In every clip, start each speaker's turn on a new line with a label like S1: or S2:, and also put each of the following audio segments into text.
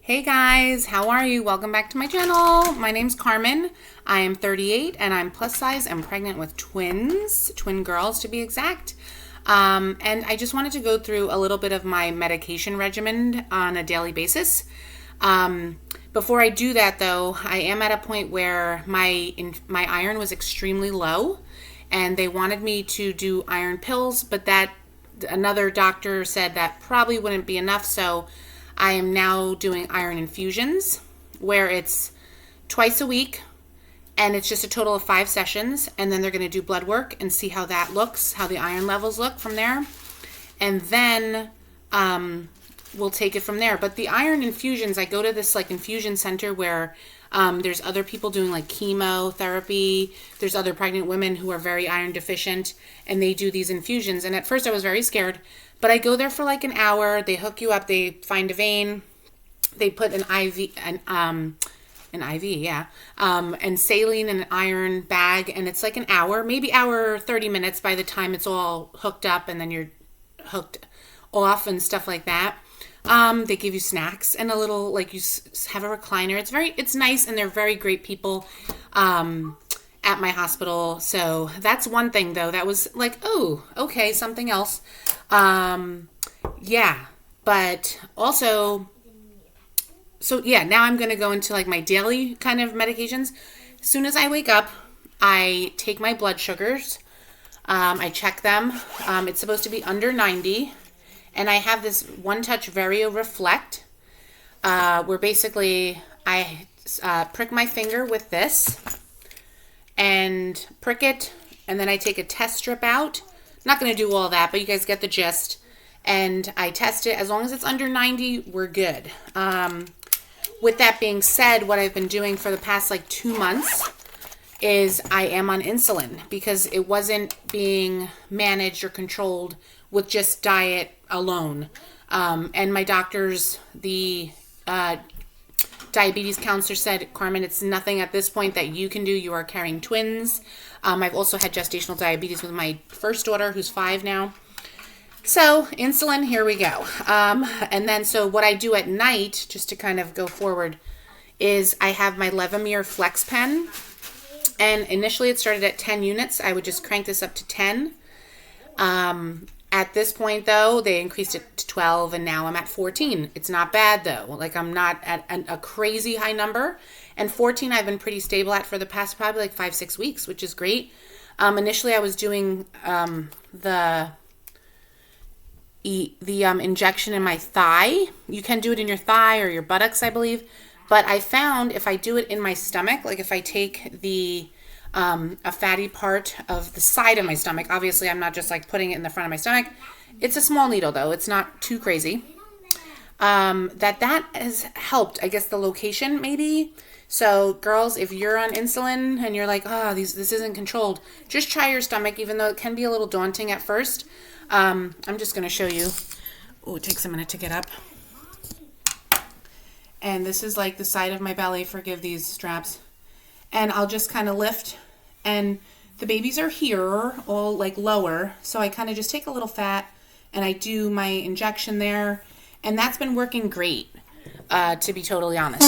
S1: Hey guys, how are you? Welcome back to my channel. My name's Carmen. I am 38 and I'm plus size and pregnant with twin girls to be exact. And I just wanted to go through a little bit of my medication regimen on a daily basis. Before I do that though, I am at a point where my iron was extremely low and they wanted me to do iron pills, but another doctor said that probably wouldn't be enough, so I am now doing iron infusions where it's twice a week and it's just a total of 5 sessions, and then they're going to do blood work and see how that looks, how the iron levels look from there, and then we'll take it from there. But the iron infusions, I go to this like infusion center where there's other people doing like chemotherapy. There's other pregnant women who are very iron deficient and they do these infusions. And at first I was very scared, but I go there for like an hour. They hook you up. They find a vein. They put an IV, and saline in an iron bag. And it's like an hour, maybe hour, 30 minutes by the time it's all hooked up and then you're hooked off and stuff like that. They give you snacks and a little, like you have a recliner. It's nice. And they're very great people, at my hospital. So that's one thing though. That was like, oh, okay. Something else. Yeah, but also, so yeah, now I'm going to go into like my daily kind of medications. As soon as I wake up, I take my blood sugars. I check them. It's supposed to be under 90. And I have this One Touch Vario Reflect, where basically I prick my finger with this and prick it, and then I take a test strip out. Not going to do all that, but you guys get the gist. And I test it. As long as it's under 90, we're good. With that being said, what I've been doing for the past like 2 months is I am on insulin because it wasn't being managed or controlled with just diet alone. And my doctors, the diabetes counselor said, Carmen, it's nothing at this point that you can do. You are carrying twins. I've also had gestational diabetes with my first daughter, who's 5 now. So insulin, here we go. And then, so what I do at night, just to kind of go forward, is I have my Levemir Flex Pen. And initially it started at 10 units. I would just crank this up to 10. At this point, though, they increased it to 12, and now I'm at 14. It's not bad, though. Like, I'm not at a crazy high number. And 14 I've been pretty stable at for the past probably like 5-6 weeks, which is great. Initially, I was doing the injection in my thigh. You can do it in your thigh or your buttocks, I believe. But I found if I do it in my stomach, like if I take a fatty part of the side of my stomach, obviously I'm not just like putting it in the front of my stomach. It's a small needle though. It's not too crazy. That has helped, I guess, the location maybe. So girls, if you're on insulin and you're like, oh, this isn't controlled, just try your stomach, even though it can be a little daunting at first. I'm just going to show you. Oh, it takes a minute to get up. And this is like the side of my belly. Forgive these straps. And I'll just kind of lift, and the babies are here, all like lower. So I kind of just take a little fat and I do my injection there. And that's been working great, to be totally honest.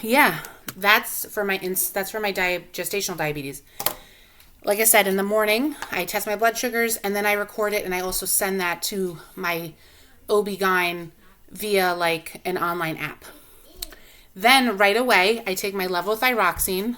S1: Yeah, that's for my gestational diabetes. Like I said, in the morning, I test my blood sugars and then I record it, and I also send that to my OB-GYN via like an online app. Then right away, I take my levothyroxine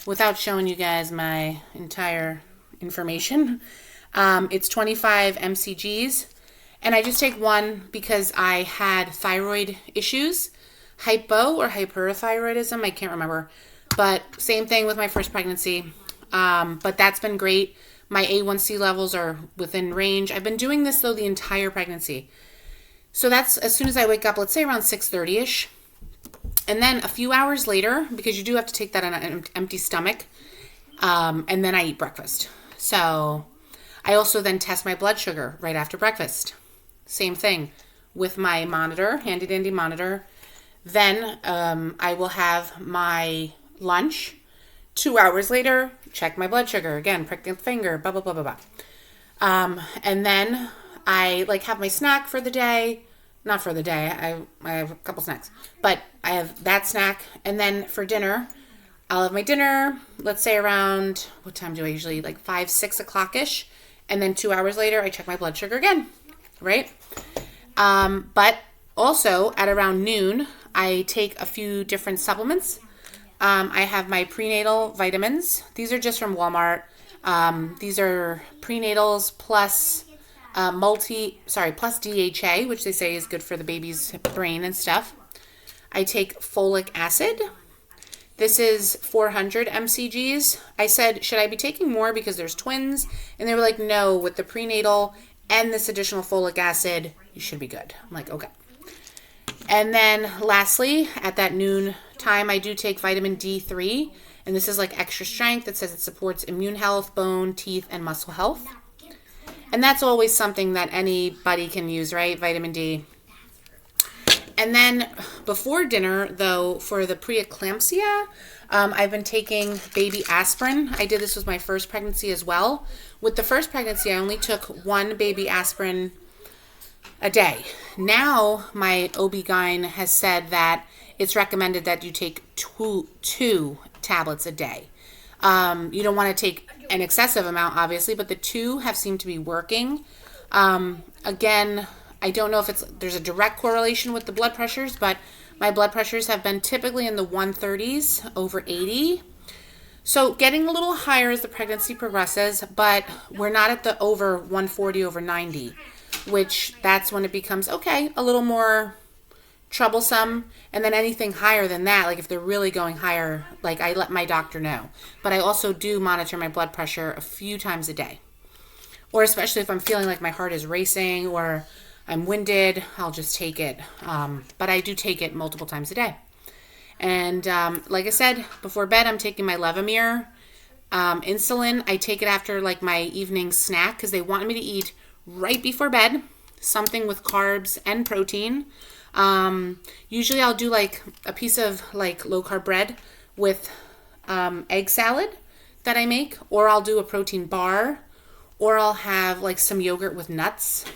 S1: without showing you guys my entire information. It's 25 mcgs, and I just take one because I had thyroid issues, hypo or hyperthyroidism, I can't remember, but same thing with my first pregnancy. But that's been great. My A1C levels are within range. I've been doing this though the entire pregnancy. So that's as soon as I wake up, let's say around 6:30ish. And then a few hours later, because you do have to take that on an empty stomach, and then I eat breakfast. So I also then test my blood sugar right after breakfast. Same thing with my monitor, handy dandy monitor. Then I will have my lunch. 2 hours later, check my blood sugar. Again, prick the finger, blah, blah, blah, blah, blah. And then I like have my snack for the day, not for the day. I have a couple snacks, but I have that snack. And then for dinner, I'll have my dinner, let's say around, what time do I usually, like 5, 6 o'clock-ish. And then 2 hours later, I check my blood sugar again, right? But also at around noon, I take a few different supplements. I have my prenatal vitamins. These are just from Walmart. These are prenatals plus plus DHA, which they say is good for the baby's brain and stuff. I take folic acid. This is 400 mcgs. I said, should I be taking more because there's twins? And they were like, no, with the prenatal and this additional folic acid, you should be good. I'm like, okay. And then lastly, at that noon time, I do take vitamin D3. And this is like extra strength. It says it supports immune health, bone, teeth, and muscle health. And that's always something that anybody can use, right? Vitamin D. And then before dinner, though, for the preeclampsia, I've been taking baby aspirin. I did this with my first pregnancy as well. With the first pregnancy, I only took one baby aspirin a day. Now, my OB-GYN has said that it's recommended that you take two tablets a day. You don't want to take an excessive amount, obviously, but the two have seemed to be working. Again, I don't know if there's a direct correlation with the blood pressures, but my blood pressures have been typically in the 130s over 80. So getting a little higher as the pregnancy progresses, but we're not at the over 140 over 90, which that's when it becomes, okay, a little more troublesome. And then anything higher than that, like if they're really going higher, like I let my doctor know. But I also do monitor my blood pressure a few times a day. Or especially if I'm feeling like my heart is racing or I'm winded, I'll just take it. But I do take it multiple times a day. And like I said, before bed, I'm taking my Levemir. Insulin, I take it after like my evening snack because they want me to eat right before bed, something with carbs and protein. Usually I'll do like a piece of like low carb bread with egg salad that I make, or I'll do a protein bar, or I'll have like some yogurt with nuts.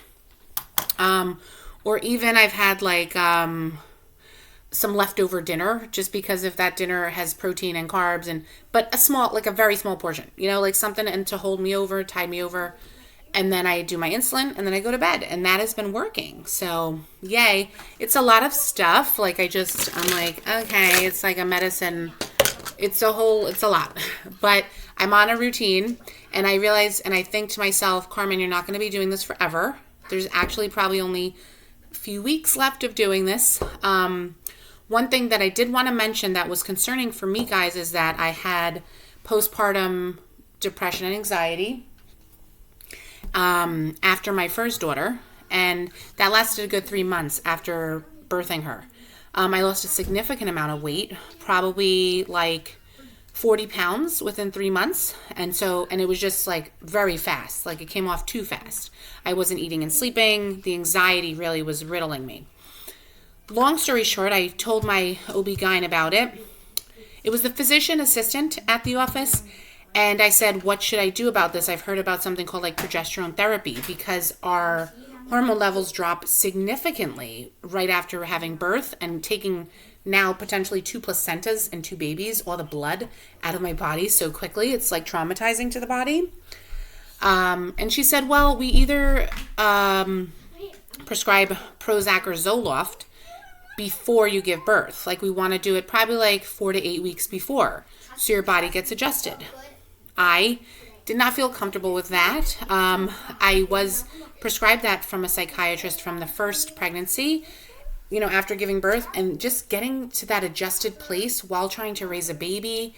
S1: Or even I've had like some leftover dinner just because if that dinner has protein and carbs but a very small portion, like something and to hold me over, tide me over. And then I do my insulin and then I go to bed and that has been working. So yay. It's a lot of stuff. Like I'm like, okay, it's like a medicine. It's a lot, but I'm on a routine and I realize, and I think to myself, Carmen, you're not going to be doing this forever. There's actually probably only a few weeks left of doing this. One thing that I did want to mention that was concerning for me, guys, is that I had postpartum depression and anxiety after my first daughter, and that lasted a good 3 months after birthing her. I lost a significant amount of weight, probably like 40 pounds within 3 months. And it was just like very fast. Like it came off too fast. I wasn't eating and sleeping. The anxiety really was riddling me. Long story short, I told my OB-GYN about it. It was the physician assistant at the office. And I said, what should I do about this? I've heard about something called like progesterone therapy because our hormone levels drop significantly right after having birth and taking now potentially 2 placentas and 2 babies, all the blood out of my body so quickly. It's like traumatizing to the body. And she said, well, we either prescribe Prozac or Zoloft before you give birth. Like we want to do it probably like 4 to 8 weeks before so your body gets adjusted. I did not feel comfortable with that. I was prescribed that from a psychiatrist from the first pregnancy, after giving birth, and just getting to that adjusted place while trying to raise a baby.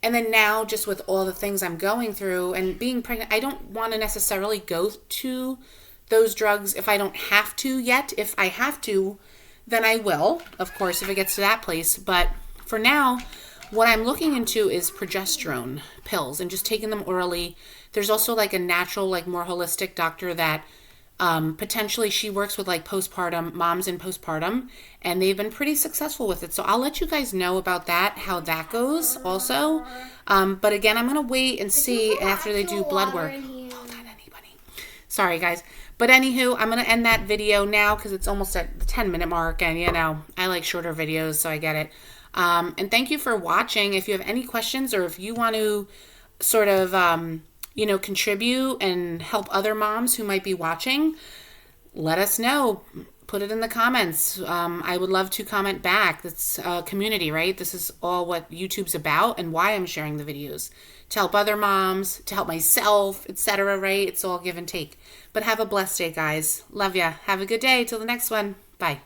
S1: And then now just with all the things I'm going through and being pregnant, I don't want to necessarily go to those drugs if I don't have to yet. If I have to, then I will, of course, if it gets to that place. But for now, what I'm looking into is progesterone pills and just taking them orally. There's also like a natural, like more holistic doctor that potentially she works with like postpartum moms in postpartum, and they've been pretty successful with it. So I'll let you guys know about that, how that goes also. But again, I'm going to wait and see after they do blood work. Hold on, anybody. Sorry, guys. But anywho, I'm going to end that video now because it's almost at the 10-minute mark. And, you know, I like shorter videos, so I get it. And thank you for watching. If you have any questions or if you want to sort of, you know, contribute and help other moms who might be watching, let us know. Put it in the comments. I would love to comment back. It's a community, right? This is all what YouTube's about and why I'm sharing the videos. To help other moms, to help myself, etc., right? It's all give and take. But have a blessed day, guys. Love ya. Have a good day. Till the next one. Bye.